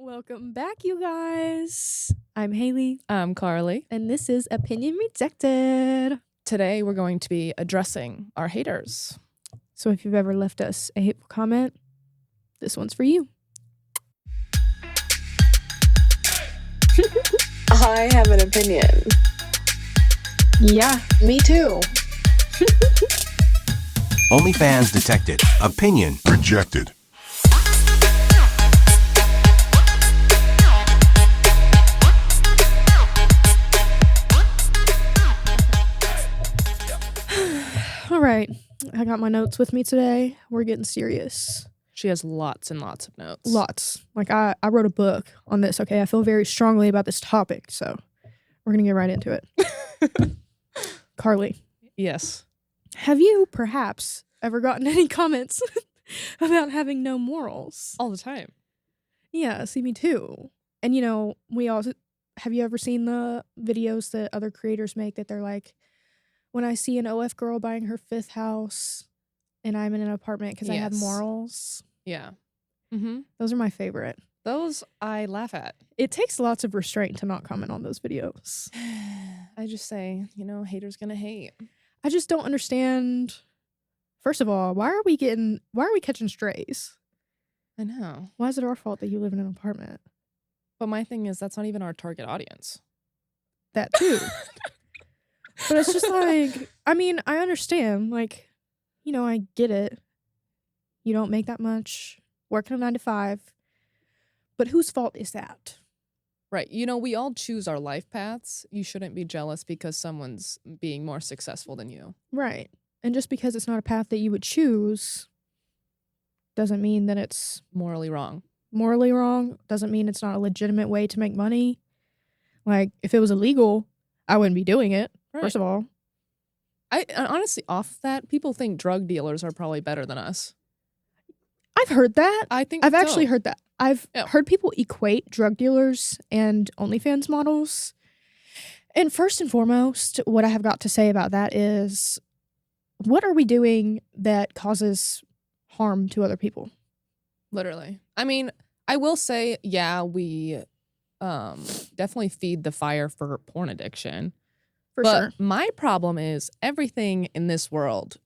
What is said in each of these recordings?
Welcome back, you guys. I'm Haley, I'm Carly. and this is Opinion Rejected. Today we're going to be addressing our haters. So if you've ever left us a hateful comment, this one's for you. I have an opinion. Yeah. Me too. OnlyFans detected. Opinion rejected. All right. I got my notes with me today. We're getting serious. She has lots and lots of notes. Lots. Like I wrote a book on this, okay? I feel very strongly about this topic, so we're going to get right into it. Carly. Yes. Have you perhaps ever gotten any comments about having no morals? All the time. Yeah, see, me too. And we also have you ever seen the videos that other creators make that they're like, when I see an OF girl buying her 5th house and I'm in an apartment because I have Yes. morals? Yeah. Mm-hmm. Those are my favorite. Those I laugh at. It takes lots of restraint to not comment on those videos. I just say, haters gonna hate. I just don't understand. First of all, why are we catching strays? I know. Why is it our fault that you live in an apartment? But my thing is, that's not even our target audience. That too. But it's just like, I mean, I understand. Like, I get it. You don't make that much, working a 9 to 5. But whose fault is that? Right. We all choose our life paths. You shouldn't be jealous because someone's being more successful than you. Right. And just because it's not a path that you would choose doesn't mean that it's Morally wrong. morally wrong. Doesn't mean it's not a legitimate way to make money. Like, if it was illegal, I wouldn't be doing it, Right. first of all. I honestly, off that, people think drug dealers are probably better than us. I've heard that. I think I've so. actually heard that. I've Yeah. heard people equate drug dealers and OnlyFans models. And first and foremost, what I have got to say about that is, what are we doing that causes harm to other people? Literally. I mean, I will say, yeah, we definitely feed the fire for porn addiction. For but sure. my problem is everything in this world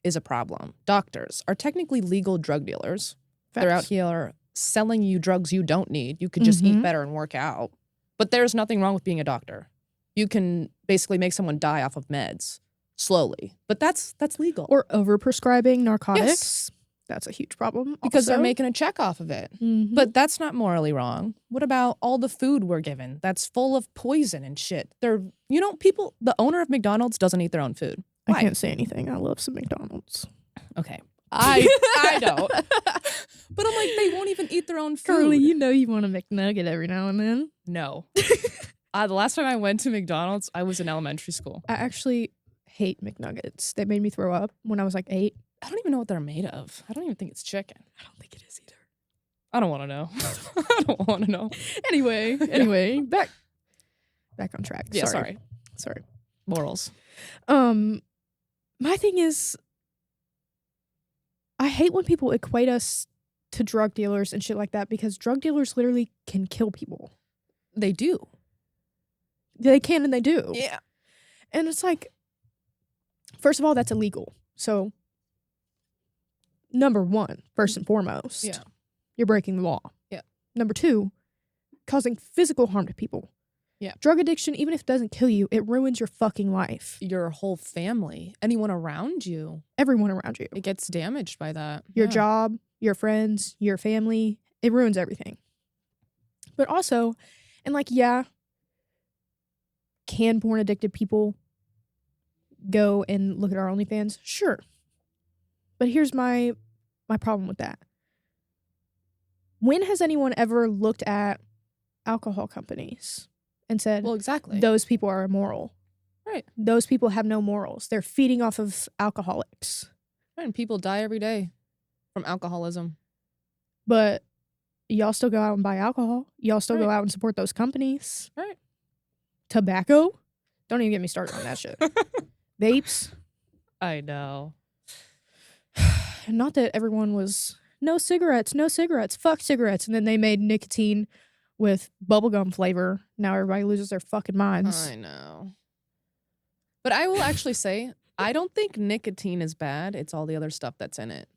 is a problem. Doctors are technically legal drug dealers. They're out Facts. here selling you drugs you don't need. You could just eat Mhm. better and work out. But there's nothing wrong with being a doctor. You can basically make someone die off of meds slowly. But that's legal. Or overprescribing narcotics. That's a huge problem. Because they're also. making a check off of it. Mhm. But that's not morally wrong. What about all the food we're given that's full of poison and shit? The owner of McDonald's doesn't eat their own food. I Why? can't say anything. I love some McDonald's. Okay. I don't. But I'm like, they won't even eat their own food. Carly, you want a McNugget every now and then. No. The last time I went to McDonald's, I was in elementary school. I actually hate McNuggets. They made me throw up when I was like 8. I don't even know what they're made of. I don't even think it's chicken. I don't think it is either. I don't want to know. I don't want to know. Anyway, back on track. Yeah, Sorry. Morals. My thing is, I hate when people equate us to drug dealers and shit like that, because drug dealers literally can kill people. They do. They can and they do. Yeah. And it's like, first of all, that's illegal. So, number one, first and foremost, Yeah. you're breaking the law. Yeah. Number two, causing physical harm to people. Yeah. Drug addiction, even if it doesn't kill you, it ruins your fucking life. Your whole family, anyone around you, Everyone around you. it gets damaged by that. Your Yeah. job, your friends, your family. It ruins everything. But also, and like, yeah, can porn addicted people go and look at our OnlyFans? Sure. But here's my problem with that. When has anyone ever looked at alcohol companies and said, Well, exactly. those people are immoral? Right. Those people have no morals. They're feeding off of alcoholics. Right, and people die every day from alcoholism. But y'all still go out and buy alcohol. Y'all still go Right. out and support those companies. Right. Tobacco? Don't even get me started on that shit. Vapes? I know. Not that everyone was no cigarettes, no cigarettes, fuck cigarettes. And then they made nicotine with bubblegum flavor. Now everybody loses their fucking minds. I know. But I will actually say, I don't think nicotine is bad. It's all the other stuff that's in it.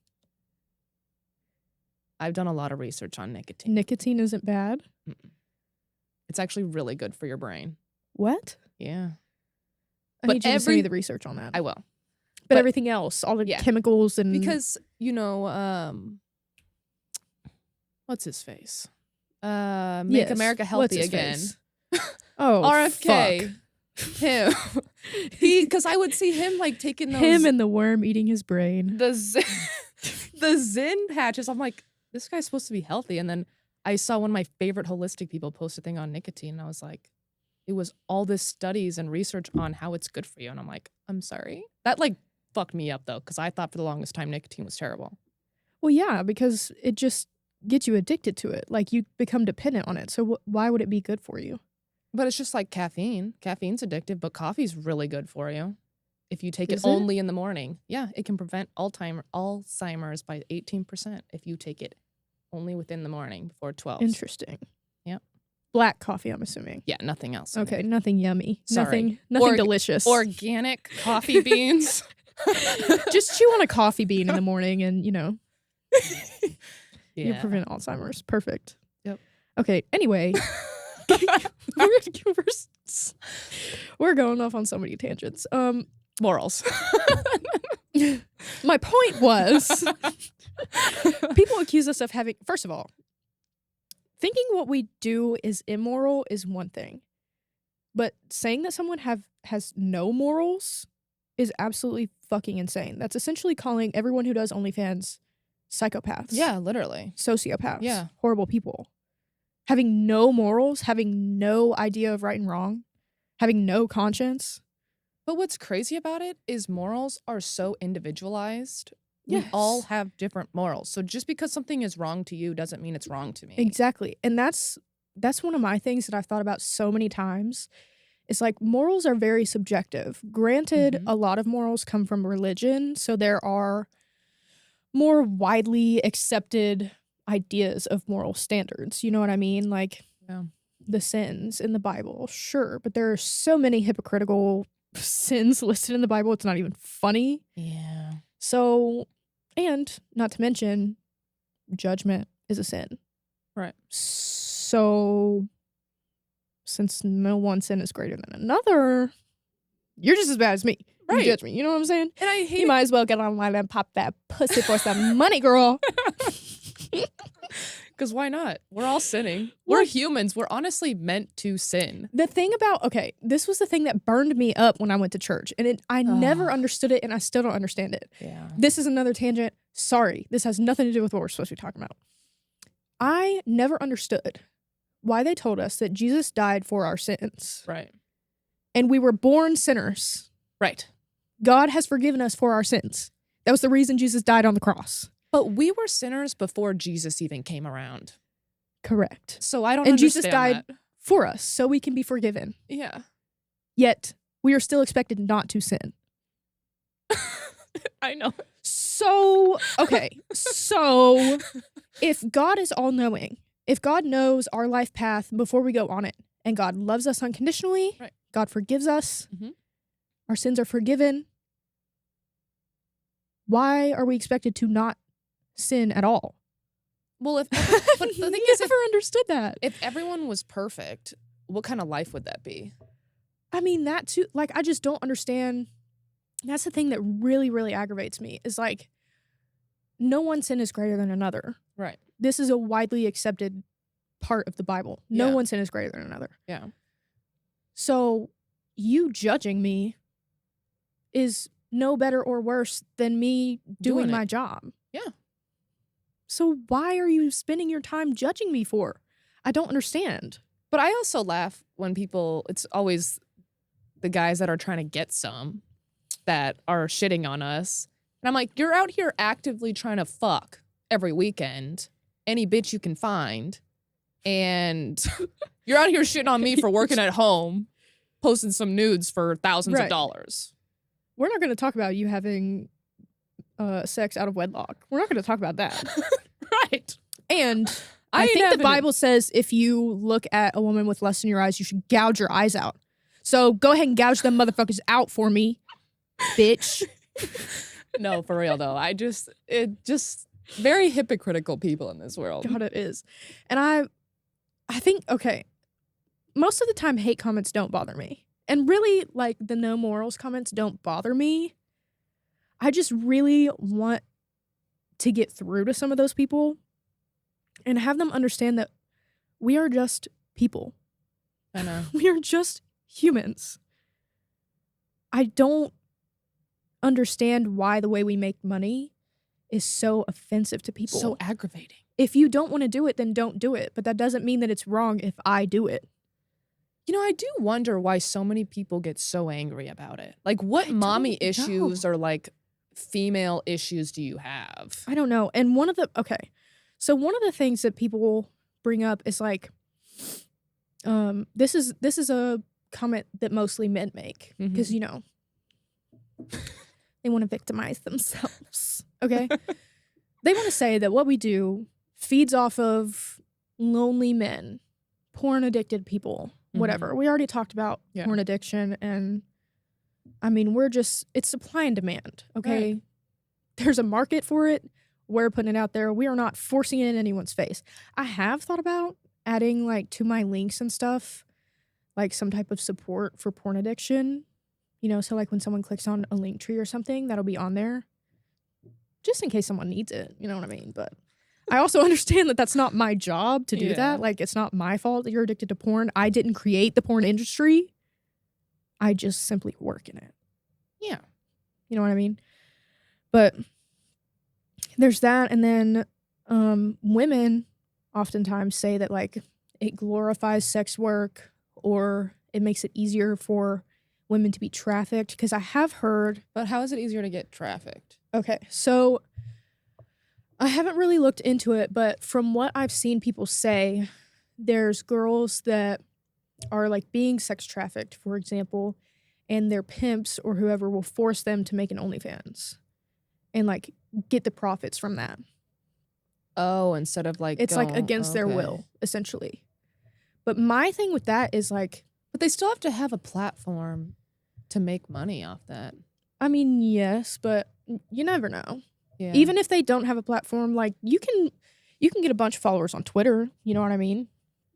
I've done a lot of research on nicotine. Nicotine isn't bad? Mm-mm. It's actually really good for your brain. What? Yeah. I need you to send me the research on that. I will. But everything else, all the chemicals and... Because, you know, what's his face? Make America Healthy Again. Oh, RFK. Fuck. Him. Because I would see him like taking those... Him and the worm eating his brain. The Zyn patches. I'm like, this guy's supposed to be healthy. And then I saw one of my favorite holistic people post a thing on nicotine. And I was like, it was all this studies and research on how it's good for you. And I'm like, I'm sorry. That like fucked me up though. Because I thought for the longest time nicotine was terrible. Well, yeah, because it just gets you addicted to it. Like you become dependent on it. So why would it be good for you? But it's just like caffeine. Caffeine's addictive, but coffee's really good for you. If you take it Is only in the morning. Yeah, it can prevent Alzheimer's by 18% if you take it only within the morning before 12. Interesting. Yep. Black coffee, I'm assuming. Yeah, nothing else. in Okay, it. nothing yummy. Sorry. Nothing delicious. Organic coffee beans. Just chew on a coffee bean in the morning and, you know, you Yeah. prevent Alzheimer's. Perfect. Yep. Okay, anyway. We're going off on so many tangents. Morals. My point was, people accuse us of having, first of all, thinking what we do is immoral is one thing. But saying that someone has no morals is absolutely fucking insane. That's essentially calling everyone who does OnlyFans psychopaths. Yeah, literally. Sociopaths. Yeah. Horrible people. Having no morals, having no idea of right and wrong, having no conscience. But what's crazy about it is morals are so individualized. Yes. We all have different morals. So just because something is wrong to you doesn't mean it's wrong to me. Exactly. And that's one of my things that I've thought about so many times. It's like morals are very subjective. Granted, a lot of morals come from religion, so there are more widely accepted ideas of moral standards. You know what I mean? Like the sins in the Bible, sure, but there are so many hypocritical sins listed in the Bible, it's not even funny. Yeah. So, and not to mention, judgment is a sin. Right. So, since no one sin is greater than another, you're just as bad as me. You Right. judge me. You know what I'm saying? And I hate You might as well get online and pop that pussy for some money, girl. Because why not? We're all sinning. We're humans. We're honestly meant to sin. The thing about, okay, this was the thing that burned me up when I went to church. And I never understood it, and I still don't understand it. Yeah. This is another tangent. Sorry. This has nothing to do with what we're supposed to be talking about. I never understood why they told us that Jesus died for our sins. Right. And we were born sinners. Right. God has forgiven us for our sins. That was the reason Jesus died on the cross. But we were sinners before Jesus even came around. Correct. So I don't And understand Jesus died that. for us so we can be forgiven. Yeah. Yet we are still expected not to sin. I know. So, okay. So if God is all-knowing, if God knows our life path before we go on it, and God loves us unconditionally, Right. God forgives us, Mhm. our sins are forgiven, why are we expected to not sin at all? Well, but the thing is, never understood that. if everyone was perfect, what kind of life would that be? I mean, that too, like, I just don't understand. That's the thing that really, really aggravates me is like, no one sin is greater than another. Right. This is a widely accepted part of the Bible. No Yeah. one sin is greater than another. Yeah. So you judging me is no better or worse than me doing Doing my it. job. Yeah. So why are you spending your time judging me for? I don't understand. But I also laugh when people, it's always the guys that are trying to get some that are shitting on us. And I'm like, you're out here actively trying to fuck every weekend, any bitch you can find. And you're out here shitting on me for working at home, posting some nudes for thousands of Right. dollars. We're not going to talk about you having sex out of wedlock. We're not going to talk about that. right. And I I ain't think the having it. Bible says if you look at a woman with lust in your eyes, you should gouge your eyes out. So go ahead and gouge them motherfuckers out for me, bitch. No, for real though. It just very hypocritical people in this world. God, it is. And I think, okay, most of the time hate comments don't bother me. And really, like, the no morals comments don't bother me. I just really want to get through to some of those people and have them understand that we are just people. I know. We are just humans. I don't understand why the way we make money is so offensive to people. So aggravating. If you don't want to do it, then don't do it. But that doesn't mean that it's wrong if I do it. You know, I do wonder why so many people get so angry about it. Like, what I mommy don't issues know. or like female issues do you have? I don't know. And one of the things that people bring up is like, this is a comment that mostly men make because you know they want to victimize themselves. Okay, they want to say that what we do feeds off of lonely men, porn addicted people, whatever. We already talked about porn addiction, and I mean it's supply and demand. Okay, Right. There's a market for it. We're putting it out there. We are not forcing it in anyone's face. I have thought about adding like to my links and stuff, like some type of support for porn addiction. You know, so like when someone clicks on a link tree or something, that'll be on there. Just in case someone needs it. You know what I mean? But I also understand that that's not my job to do Yeah. that. Like, it's not my fault that you're addicted to porn. I didn't create the porn industry. I just simply work in it. Yeah. You know what I mean? But there's that. And then women oftentimes say that like it glorifies sex work or it makes it easier for women to be trafficked. Because I have heard, But how is it easier to get trafficked? okay, so I haven't really looked into it, but from what I've seen people say, there's girls that are like being sex trafficked, for example, and their pimps or whoever will force them to make an OnlyFans and like get the profits from that. Oh, instead of like It's like going- against their okay. will, essentially. But my thing with that is like, But they still have to have a platform to make money off that. I mean, yes, but you never know. Yeah. Even if they don't have a platform, like you can get a bunch of followers on Twitter, you know what I mean?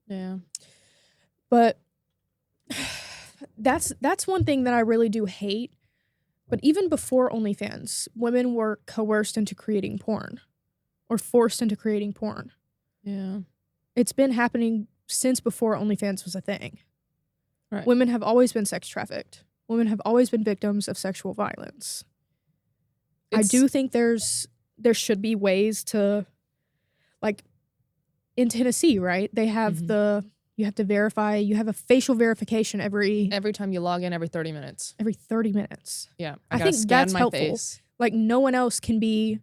Yeah. But that's one thing that I really do hate. But even before OnlyFans, women were coerced into creating porn or forced into creating porn. Yeah. It's been happening since before OnlyFans was a thing. Right. Women have always been sex trafficked. Women have always been victims of sexual violence. I do think there should be ways to, like, in Tennessee, right? They have you have to verify, you have a facial verification every Every time you log in, every 30 minutes. 30 minutes. Yeah. I gotta think scan that's my helpful. face. Like, no one else can be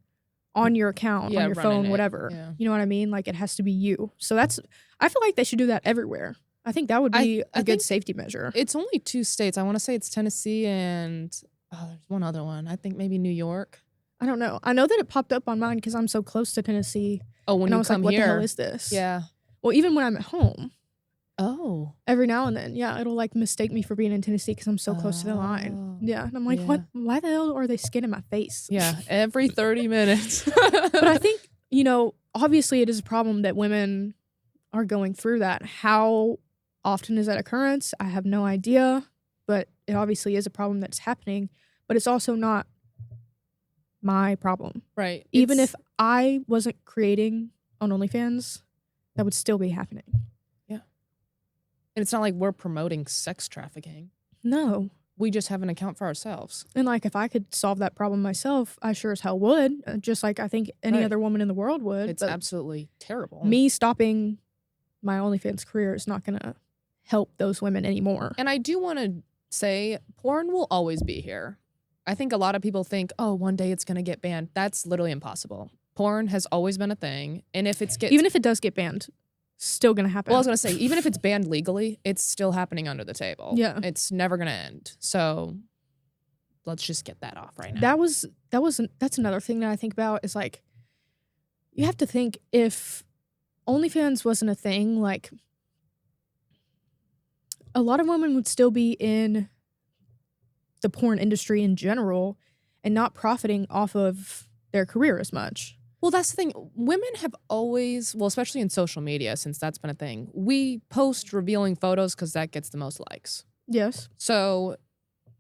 on your account, Yeah, on your running phone, it. whatever. Yeah. You know what I mean? Like, it has to be you. So I feel like they should do that everywhere. I think that would be I a good think safety measure. It's only 2 states. I want to say it's Tennessee and there's one other one. I think maybe New York. I don't know. I know that it popped up on mine because I'm so close to Tennessee. Oh, when And I you was come like, what here. the hell is this? Yeah. Well, even when I'm at home, Oh. every now and then, yeah, it'll like mistake me for being in Tennessee because I'm so close to the line. Oh. Yeah. And I'm like, Yeah. what? Why the hell are they scanning my face? Yeah. Every 30 minutes. But I think, you know, obviously it is a problem that women are going through that. How often is that occurrence? I have no idea, but it obviously is a problem that's happening, but it's also not my problem. Right. Even if I wasn't creating on OnlyFans, that would still be happening. And it's not like we're promoting sex trafficking. No. We just have an account for ourselves. And like, if I could solve that problem myself, I sure as hell would. Just like I think any Right. other woman in the world would. It's But absolutely terrible. me stopping my OnlyFans career is not going to help those women anymore. And I do want to say porn will always be here. I think a lot of people think, oh, one day it's going to get banned. That's literally impossible. Porn has always been a thing. And if it's Even if it does get banned, still going to happen. well, I was going to say, even if it's banned legally, it's still happening under the table. Yeah. It's never going to end. So let's just get that off right now. That's another thing that I think about is like, you have to think, if OnlyFans wasn't a thing, like, a lot of women would still be in the porn industry in general and not profiting off of their career as much. Well, that's the thing. Women have always, well, especially in social media, since that's been a thing, we post revealing photos because that gets the most likes. Yes. So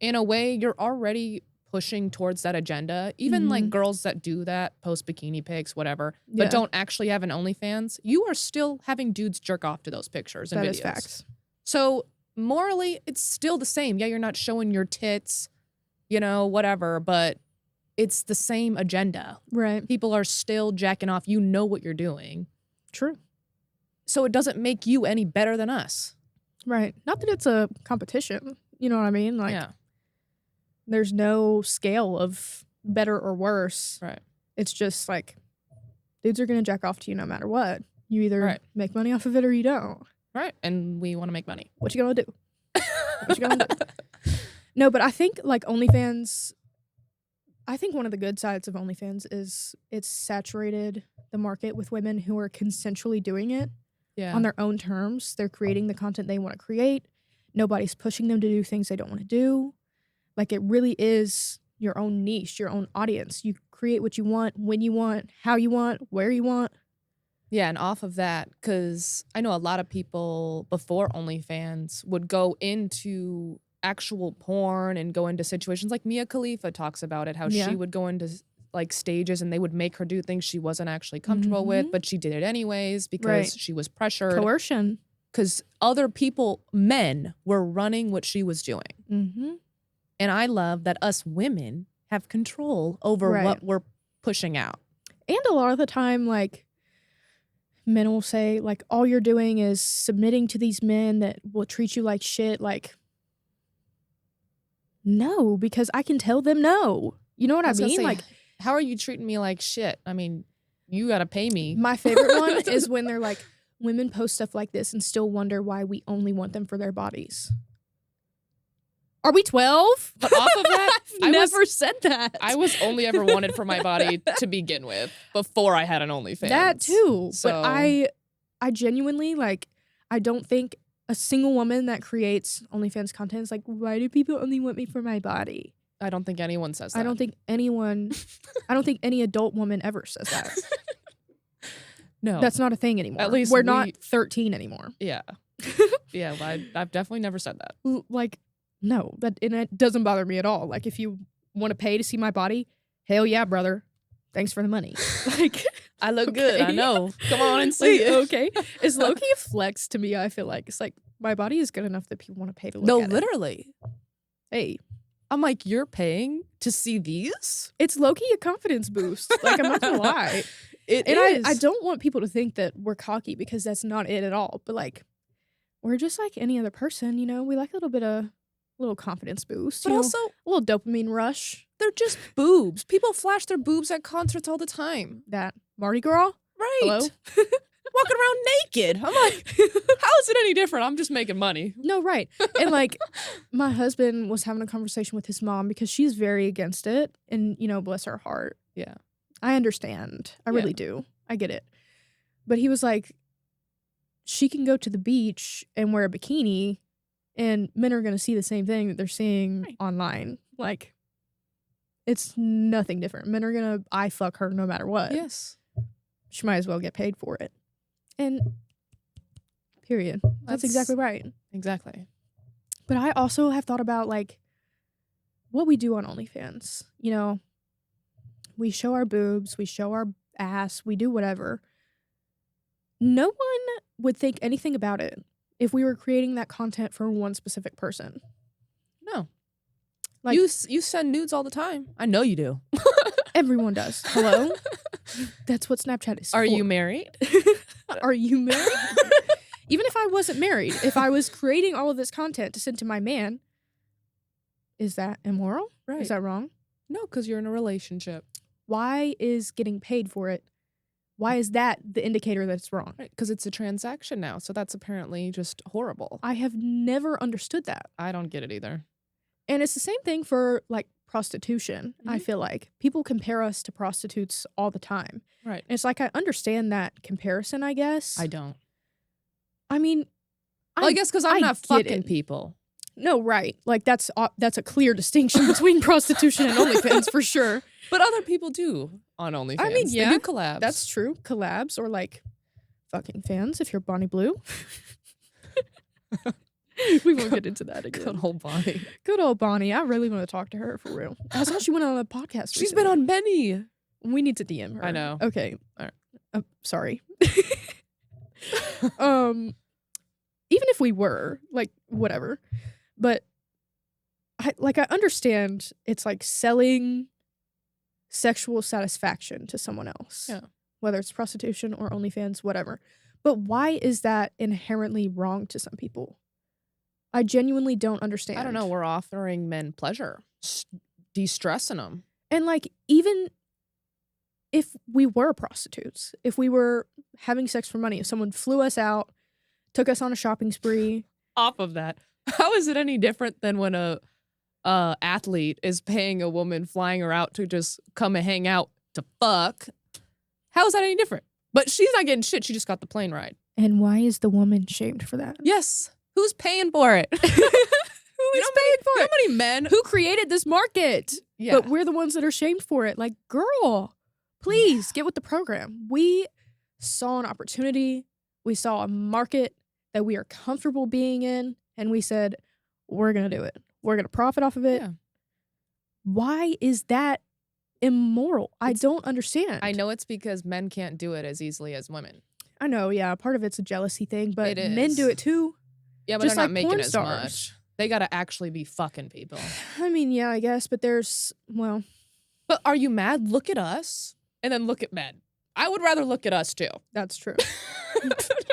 in a way, you're already pushing towards that agenda. Even like girls that do that, post bikini pics, whatever, but don't actually have an OnlyFans, you are still having dudes jerk off to those pictures and videos. That is facts. So morally, it's still the same. Yeah, you're not showing your tits, you know, whatever, but it's the same agenda. Right. People are still jacking off. You know what you're doing. True. So it doesn't make you any better than us. Right. Not that it's a competition. You know what I mean? Like, there's no scale of better or worse. Right. It's just like, dudes are going to jack off to you no matter what. You either make money off of it or you don't. Right. And we want to make money. What you gonna do? What you gonna do? No, but I think like OnlyFans, I think one of the good sides of OnlyFans is it's saturated the market with women who are consensually doing it on their own terms. They're creating the content they want to create. Nobody's pushing them to do things they don't want to do. Like, it really is your own niche, your own audience. You create what you want, when you want, how you want, where you want. Yeah, and off of that, because I know a lot of people before OnlyFans would go into actual porn and go into situations like Mia Khalifa talks about it, how she would go into like stages and they would make her do things she wasn't actually comfortable with, but she did it anyways because she was pressured. Coercion. Because other people, men, were running what she was doing. And I love that us women have control over what we're pushing out. And a lot of the time, like, men will say, like, all you're doing is submitting to these men that will treat you like shit. Like, no, because I can tell them no. You know what I mean? Like, how are you treating me like shit? I mean, you got to pay me. My favorite one is when they're like, women post stuff like this and still wonder why we only want them for their bodies. Are we 12? But off of that, I never said that. I was only ever wanted for my body to begin with before I had an OnlyFans. That too. So. But I genuinely, like, I don't think a single woman that creates OnlyFans content is like, why do people only want me for my body? I don't think anyone says that. I don't think any adult woman ever says that. No. That's not a thing anymore. At least we're not 13 anymore. Yeah. Yeah, I've definitely never said that. Like, no, and it doesn't bother me at all. Like, if you want to pay to see my body, hell yeah, brother. Thanks for the money. Like, I look good. I know. Come on and see it. Okay. It's low-key a flex to me, I feel like. It's like, my body is good enough that people want to pay to look at it. No, literally. Hey. I'm like, you're paying to see these? It's low-key a confidence boost. Like, I'm not gonna lie. It is. I don't want people to think that we're cocky because that's not it at all. But, like, we're just like any other person, you know? We like a little confidence boost. But also, a little dopamine rush. They're just boobs. People flash their boobs at concerts all the time. That Mardi Gras? Right. Hello? Walking around naked. I'm like, how is it any different? I'm just making money. No, right. And like, my husband was having a conversation with his mom because she's very against it. And, you know, bless her heart. Yeah. I understand. I really do. I get it. But he was like, she can go to the beach and wear a bikini and men are going to see the same thing that they're seeing online. Like, it's nothing different. Men are going to eye fuck her no matter what. Yes. She might as well get paid for it. And period. That's exactly right. Exactly. But I also have thought about, like, what we do on OnlyFans. You know, we show our boobs, we show our ass, we do whatever. No one would think anything about it if we were creating that content for one specific person. No. Like, you send nudes all the time. I know you do. Everyone does. Hello? That's what Snapchat is for. Are you married? Are you married? Even if I wasn't married, if I was creating all of this content to send to my man, is that immoral? Right. Is that wrong? No, because you're in a relationship. Why is getting paid for it? Why is that the indicator that it's wrong? Right, because it's a transaction now, so that's apparently just horrible. I have never understood that. I don't get it either. And it's the same thing for, like, prostitution, I Mhm. feel like people compare us to prostitutes all the time. Right. And it's like, I understand that comparison, I guess. I don't. I mean, Well, I guess because I'm I not get fucking it. people. No, right. Like, that's a clear distinction between prostitution and OnlyFans for sure. But other people do on OnlyFans. I mean, yeah, They do collabs. That's true. Collabs or like fucking fans if you're Bonnie Blue. We won't get into that again. good old Bonnie. Good old Bonnie. I really want to talk to her for real. I saw she went on a podcast. She's been recently. on many. We need to DM her. I know. Okay. All sorry. Even if we were, like, whatever. But I understand it's like selling sexual satisfaction to someone else. Yeah. Whether it's prostitution or OnlyFans, whatever. But why is that inherently wrong to some people? I genuinely don't understand. I don't know. We're offering men pleasure, de-stressing them. And like, even if we were prostitutes, if we were having sex for money, if someone flew us out, took us on a shopping spree. Off of that, how is it any different than when a athlete is paying a woman, flying her out to just come and hang out to fuck? How is that any different? But she's not getting shit. She just got the plane ride. And why is the woman shamed for that? Yes. Who's paying for it? Who is paying for How it? many men? Who created this market? Yeah. But we're the ones that are shamed for it. Like, girl, please get with the program. We saw an opportunity. We saw a market that we are comfortable being in. And we said, we're going to do it. We're going to profit off of it. Yeah. Why is that immoral? I don't understand. I know it's because men can't do it as easily as women. I know, yeah. Part of it's a jealousy thing, but It men is. do it too. Yeah, but Just they're like not making porn as stars. much. They got to actually be fucking people. I mean, yeah, I guess, but there's, well, But are you mad? Look at us and then look at men. I would rather look at us too. that's true.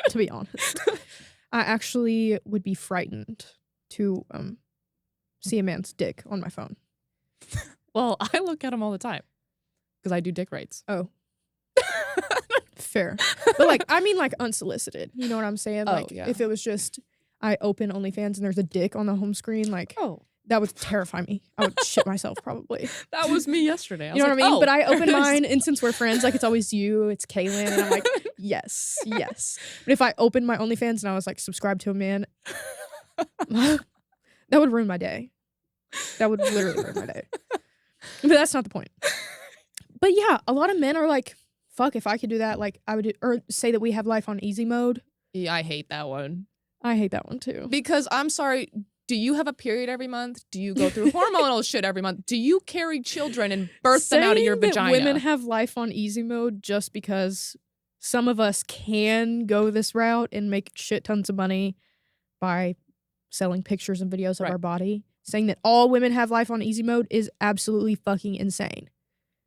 To be honest, I actually would be frightened to see a man's dick on my phone. Well, I look at them all the time because I do dick rates. Oh, fair. But like, I mean, like unsolicited. You know what I'm saying? Oh, Like, yeah. if it was just I open OnlyFans and there's a dick on the home screen, like Oh, that would terrify me. I would shit myself probably. that was me yesterday. You know what I mean? "Oh." But I open mine, and since we're friends, like it's always you, it's Kaylin, and I'm like, yes, yes. But if I opened my OnlyFans and I was like subscribed to a man, that would ruin my day. That would literally ruin my day. But that's not the point. But yeah, a lot of men are like, fuck, if I could do that, like I would do, or say that we have life on easy mode. Yeah, I hate that one. I hate that one too. Because I'm sorry, do you have a period every month? Do you go through hormonal shit every month? Do you carry children and birth them out of your Saying that vagina? women have life on easy mode just because some of us can go this route and make shit tons of money by selling pictures and videos of Right. our body. Saying that all women have life on easy mode is absolutely fucking insane.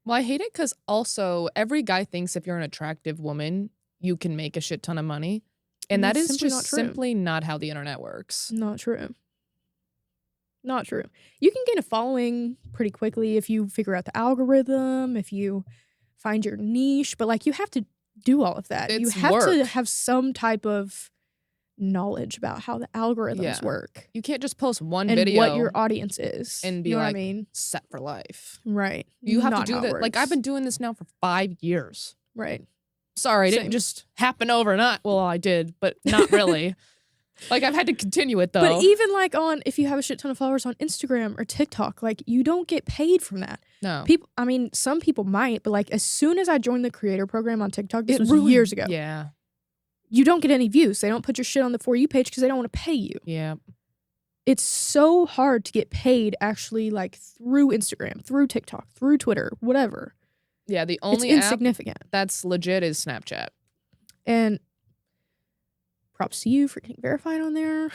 Well, I hate it because also every guy thinks if you're an attractive woman, you can make a shit ton of money. And that That's is simply just not true. simply not how the internet works. Not true. Not true. You can gain a following pretty quickly if you figure out the algorithm, if you find your niche, but like you have to do all of that. You It's have to work. have some type of knowledge about how the algorithms Yeah. work You can't just post one and video what your audience is. and be you know like, what I mean? set for life. Right. You have Not to do how it that. Like, I've works. been doing this now for 5 years. Right. Sorry, it Same. didn't just happen overnight. Well, I did, but not really. Like, I've had to continue it, though. But even like on, if you have a shit ton of followers on Instagram or TikTok, like you don't get paid from that. no. People, I mean, some people might, but like as soon as I joined the creator program on TikTok, this It was ruined- years ago. Yeah. You don't get any views. They don't put your shit on the For You page because they don't want to pay you. Yeah. It's so hard to get paid actually like through Instagram, through TikTok, through Twitter, whatever. Yeah, the It's only app insignificant. that's legit is Snapchat. And props to you for getting verified on there.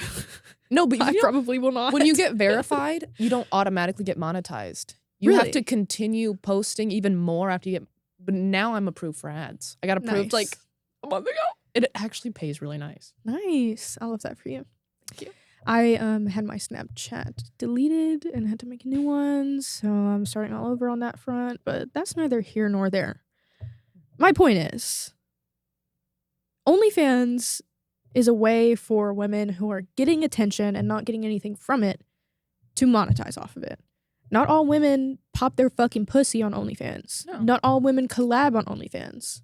No, but I probably will not. when you get verified, you don't automatically get monetized. You have Really? to continue posting even more after you get. But now I'm approved for ads. I got approved like Nice. a month ago. It actually pays really nice. Nice. I love that for you. Thank you. I had my Snapchat deleted and had to make new ones, so I'm starting all over on that front, but that's neither here nor there. My point is, OnlyFans is a way for women who are getting attention and not getting anything from it to monetize off of it. Not all women pop their fucking pussy on OnlyFans. No. Not all women collab on OnlyFans.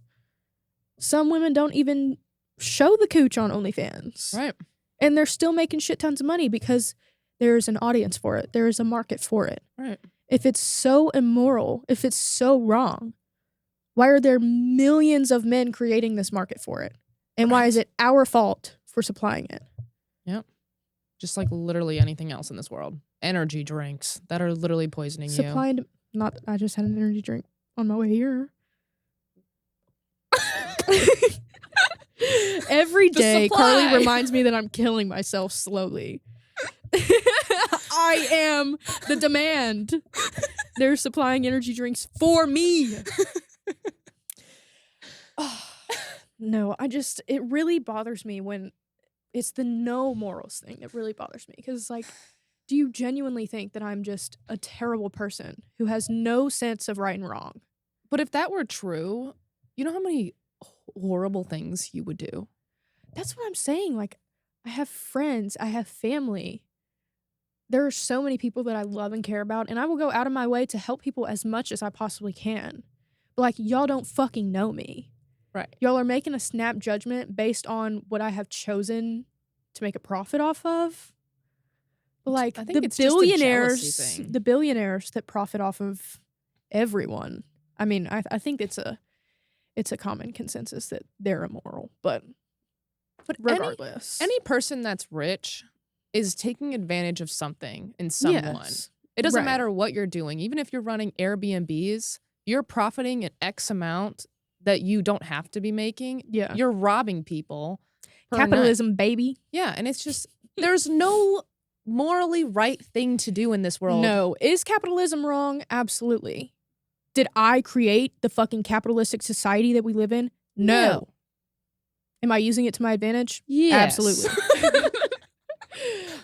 Some women don't even show the cooch on OnlyFans. Right. And they're still making shit tons of money because there's an audience for it. There is a market for it. Right. If it's so immoral, if it's so wrong, why are there millions of men creating this market for it? And why is it our fault for supplying it? Yep. Just like literally anything else in this world. Energy drinks that are literally poisoning you. Supply and not. I just had an energy drink on my way here. Every day, Carly reminds me that I'm killing myself slowly. I am the demand. They're supplying energy drinks for me. No, it really bothers me when it's the no morals thing that really bothers me. Because it's like, do you genuinely think that I'm just a terrible person who has no sense of right and wrong? But if that were true, you know how many horrible things you would do? That's what I'm saying. Like, I have friends, I have family. There are so many people that I love and care about, and I will go out of my way to help people as much as I possibly can. But, like, y'all don't fucking know me. Right. Y'all are making a snap judgment based on what I have chosen to make a profit off of. But, like, I think it's just a jealousy thing. the billionaires that profit off of everyone. I mean, I think it's a common consensus that they're immoral, but regardless. Any person that's rich is taking advantage of something in someone. Yes. It doesn't Right. matter what you're doing. Even if you're running Airbnbs, you're profiting an X amount that you don't have to be making. Yeah. You're robbing people. per Capitalism, night. baby. Yeah, and it's just, there's no morally right thing to do in this world. No. Is capitalism wrong? Absolutely. Did I create the fucking capitalistic society that we live in? No. Am I using it to my advantage? Yes. Absolutely.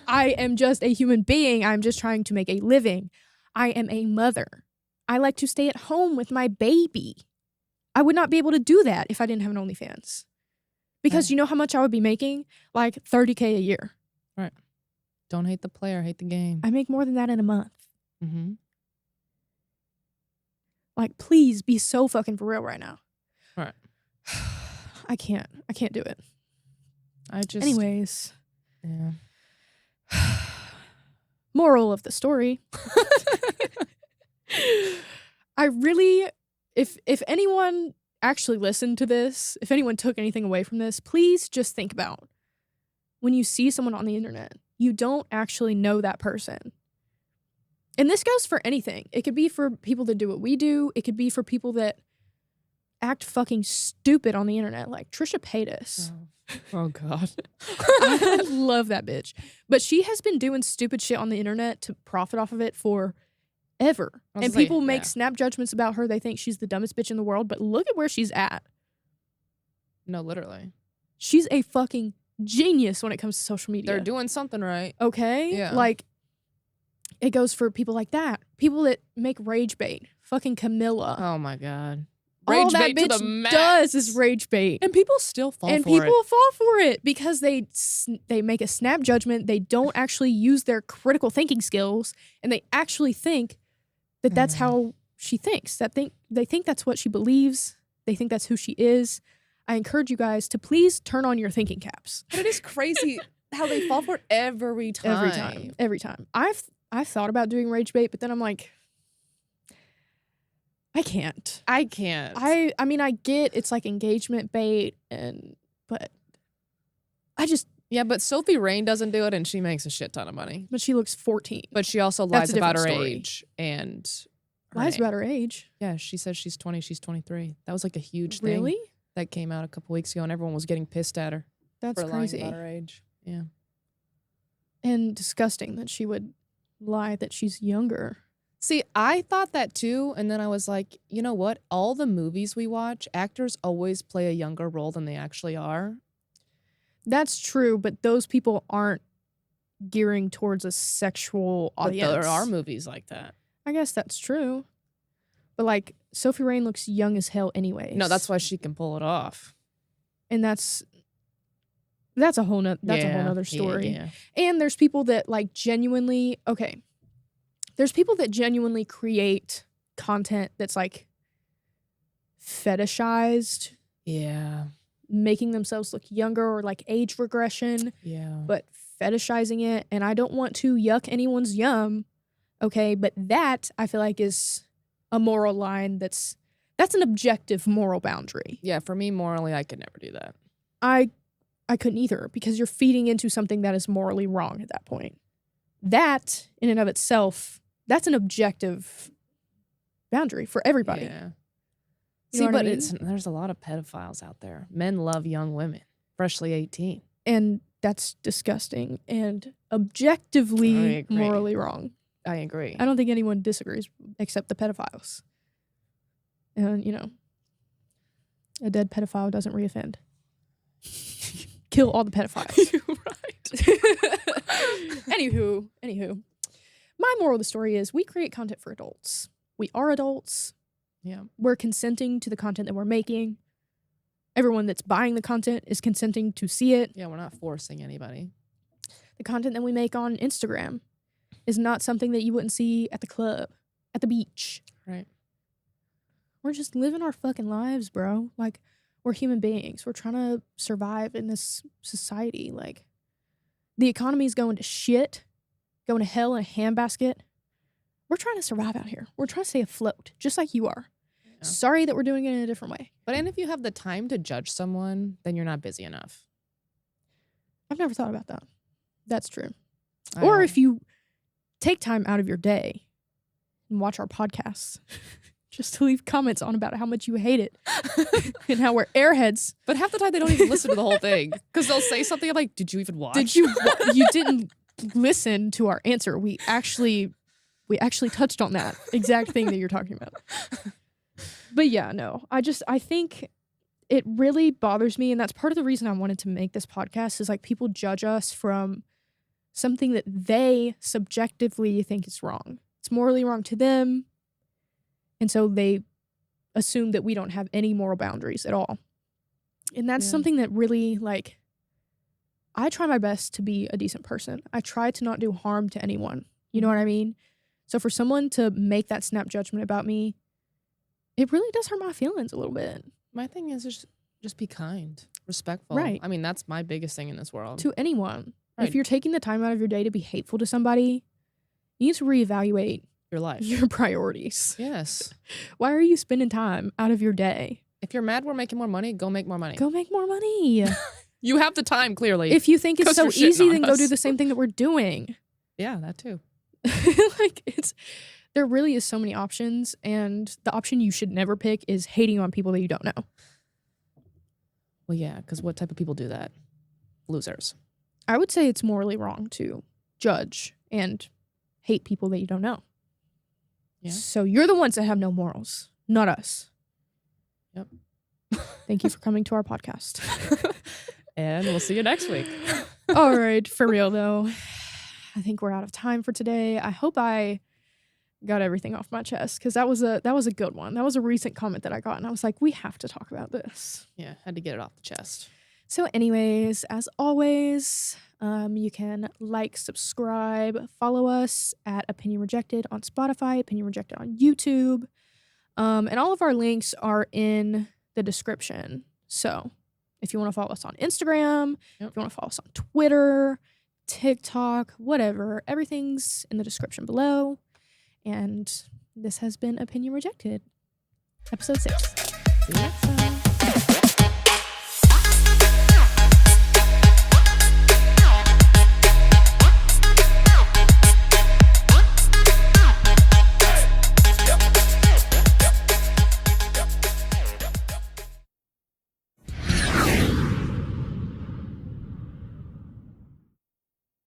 I am just a human being. I'm just trying to make a living. I am a mother. I like to stay at home with my baby. I would not be able to do that if I didn't have an OnlyFans. Because you know how much I would be making? Like $30K a year. Right. Don't hate the player, hate the game. I make more than that in a month. Mm-hmm. Like, please be so fucking for real right now. Right. I can't do it. Anyways. Yeah. Moral of the story. I really, if anyone actually listened to this, if anyone took anything away from this, please just think about when you see someone on the internet, you don't actually know that person. And this goes for anything. It could be for people that do what we do. It could be for people that act fucking stupid on the internet, like Trisha Paytas. Oh God. I love that bitch. But she has been doing stupid shit on the internet to profit off of it forever. And people make snap judgments about her. They think she's the dumbest bitch in the world, but look at where she's at. No, literally. She's a fucking genius when it comes to social media. They're doing something right. Okay? Yeah. Like, it goes for people like that. People that make rage bait. Fucking Camilla. Oh my God. All Rage that bait to bitch the max. does is rage bait. And people still fall And for people it. fall for it because they make a snap judgment. They don't actually use their critical thinking skills, and they actually think that that's how she thinks. They think that's what she believes. They think that's who she is. I encourage you guys to please turn on your thinking caps. But it is crazy how they fall for it every time. Every time. I've thought about doing rage bait, but then I'm like, I can't. I can't. I mean, I get it's like engagement bait, but I just. Yeah, but Sophie Rain doesn't do it, and she makes a shit ton of money. But she looks 14. But she also That's lies a about her different story. age and her Lies name. about her age. Yeah, she says she's 20, she's 23. That was like a huge thing. Really? That came out a couple weeks ago, and everyone was getting pissed at her That's for crazy. lying about her age. Yeah. And disgusting that she would lie that she's younger. See, I thought that too, and then I was like, you know what? All the movies we watch, actors always play a younger role than they actually are. That's true, but those people aren't gearing towards a sexual audience. But there are movies like that. I guess that's true. But like Sophie Rain looks young as hell anyways. No, that's why she can pull it off. And that's a whole nother story. Yeah. And there's people that like genuinely, okay, there's people that genuinely create content that's like fetishized, Yeah. making themselves look younger or like age regression, Yeah. but fetishizing it. And I don't want to yuck anyone's yum, okay? But that I feel like is a moral line that's an objective moral boundary. Yeah, for me, morally, I could never do that. I couldn't either, because you're feeding into something that is morally wrong at that point. That in and of itself, that's an objective boundary for everybody. Yeah. You See, know what I but mean? there's a lot of pedophiles out there. Men love young women, freshly 18. And that's disgusting and objectively agree. morally wrong. I agree. I don't think anyone disagrees except the pedophiles. And, you know, a dead pedophile doesn't reoffend. Kill all the pedophiles. Right. Anywho. My moral of the story is we create content for adults. We are adults. Yeah. We're consenting to the content that we're making. Everyone that's buying the content is consenting to see it. Yeah, we're not forcing anybody. The content that we make on Instagram is not something that you wouldn't see at the club, at the beach. Right. We're just living our fucking lives, bro. Like, we're human beings. We're trying to survive in this society. Like, the economy's going to shit, going to hell in a handbasket. We're trying to survive out here. We're trying to stay afloat, just like you are. Yeah. Sorry that we're doing it in a different way. And if you have the time to judge someone, then you're not busy enough. I've never thought about that. That's true. I Or don't- if you take time out of your day and watch our podcasts, just to leave comments on about how much you hate it and how we're airheads. But half the time they don't even listen to the whole thing because they'll say something. I'm like, did you even watch? You didn't listen to our answer. We actually touched on that exact thing that you're talking about. But yeah, no. I think it really bothers me, and that's part of the reason I wanted to make this podcast, is like people judge us from something that they subjectively think is wrong. It's morally wrong to them. And so they assume that we don't have any moral boundaries at all. And that's something that really, like, I try my best to be a decent person. I try to not do harm to anyone. You know what I mean? So for someone to make that snap judgment about me, it really does hurt my feelings a little bit. My thing is just be kind, respectful. Right. I mean, that's my biggest thing in this world. To anyone. Right. If you're taking the time out of your day to be hateful to somebody, you need to reevaluate Your life. your priorities. Yes. Why are you spending time out of your day? If you're mad we're making more money, go make more money. Go make more money. You have the time, clearly. If you think it's 'Cause so you're shitting easy, on then go us. do the same thing that we're doing. Yeah, that too. Like, there really is so many options, and the option you should never pick is hating on people that you don't know. Well, yeah, because what type of people do that? Losers. I would say it's morally wrong to judge and hate people that you don't know. Yeah. So you're the ones that have no morals, not us. Yep. Thank you for coming to our podcast. And we'll see you next week. All right, for real though, I think we're out of time for today. I hope I got everything off my chest, because that was a good one. That was a recent comment that I got, and I was like, we have to talk about this. Yeah, had to get it off the chest. So anyways, as always, you can like, subscribe, follow us at Opinion Rejected on Spotify, Opinion Rejected on YouTube. And all of our links are in the description. So if you want to follow us on Instagram, if you want to follow us on Twitter, TikTok, whatever, everything's in the description below. And this has been Opinion Rejected, episode 6. See you next time.